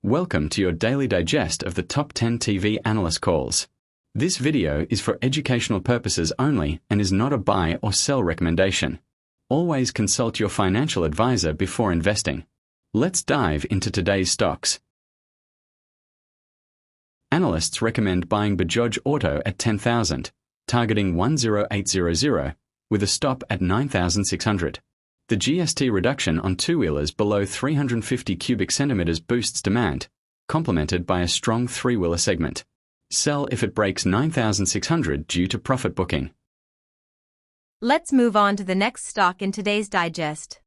Welcome to your daily digest of the top 10 TV analyst calls. This video is for educational purposes only and is not a buy or sell recommendation. Always consult your financial advisor before investing. Let's dive into today's stocks. Analysts recommend buying Bajaj Auto at 10,000, targeting 10800, with a stop at 9,600. The GST reduction on two-wheelers below 350 cubic centimeters boosts demand, complemented by a strong three-wheeler segment. Sell if it breaks 9,600 due to profit booking. Let's move on to the next stock in today's digest.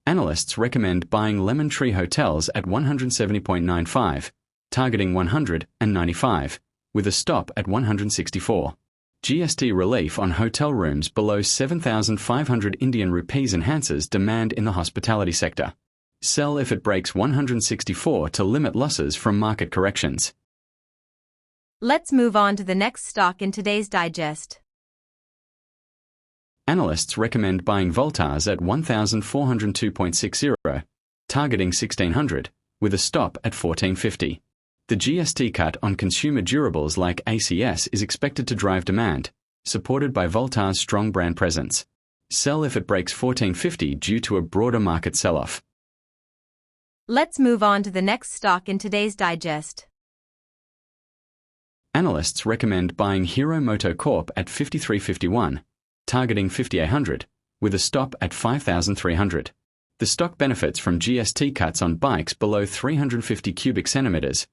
Analysts recommend buying Lemon Tree Hotels at 170.95, targeting 195, with a stop at 164. GST relief on hotel rooms below 7,500 Indian rupees enhances demand in the hospitality sector. Sell if it breaks 164 to limit losses from market corrections. Let's move on to the next stock in today's digest. Analysts recommend buying Voltas at 1,402.60, targeting 1,600, with a stop at 1,450. The GST cut on consumer durables like ACS is expected to drive demand, supported by Voltas' strong brand presence. Sell if it breaks 1,450 due to a broader market sell-off. Let's move on to the next stock in today's digest. Analysts recommend buying Hero Moto Corp at 53.51, targeting 5,800, with a stop at 5,300. The stock benefits from GST cuts on bikes below 350 cubic centimeters,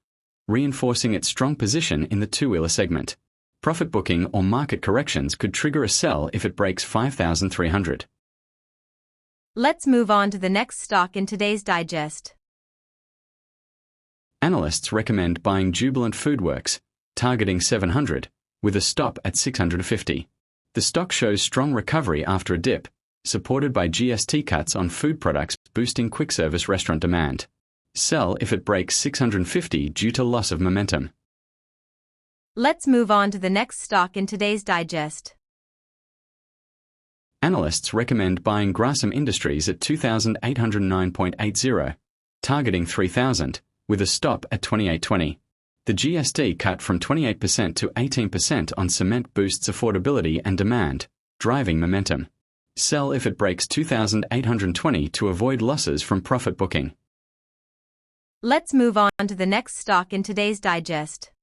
reinforcing its strong position in the two-wheeler segment. Profit booking or market corrections could trigger a sell if it breaks 5,300. Let's move on to the next stock in today's digest. Analysts recommend buying Jubilant FoodWorks, targeting 700, with a stop at 650. The stock shows strong recovery after a dip, supported by GST cuts on food products boosting quick-service restaurant demand. Sell if it breaks 650 due to loss of momentum. Let's move on to the next stock in today's digest. Analysts recommend buying Grasim Industries at 2,809.80, targeting 3,000, with a stop at 2,820. The GST cut from 28% to 18% on cement boosts affordability and demand, driving momentum. Sell if it breaks 2,820 to avoid losses from profit booking. Let's move on to the next stock in today's digest.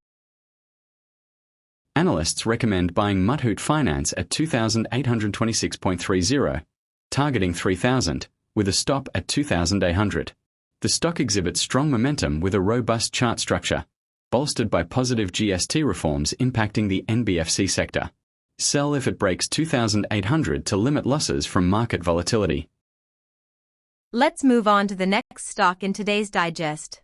Analysts recommend buying Muthoot Finance at 2,826.30, targeting 3,000, with a stop at 2,800. The stock exhibits strong momentum with a robust chart structure, bolstered by positive GST reforms impacting the NBFC sector. Sell if it breaks 2,800 to limit losses from market volatility. Let's move on to the next stock in today's digest.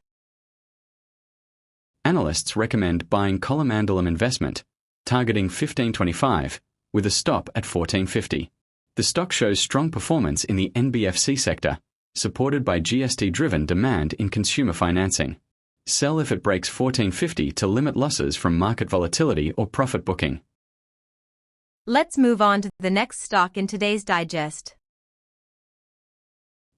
Analysts recommend buying Colomandalam Investment, targeting 1525, with a stop at 1450. The stock shows strong performance in the NBFC sector, supported by GST-driven demand in consumer financing. Sell if it breaks 1450 to limit losses from market volatility or profit booking. Let's move on to the next stock in today's digest.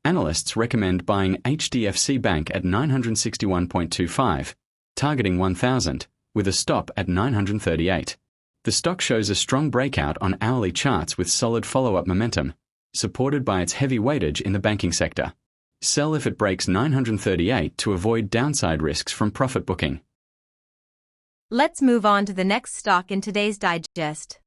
Analysts recommend buying HDFC Bank at 961.25, targeting 1,000, with a stop at 938. The stock shows a strong breakout on hourly charts with solid follow-up momentum, supported by its heavy weightage in the banking sector. Sell if it breaks 938 to avoid downside risks from profit booking. Let's move on to the next stock in today's digest.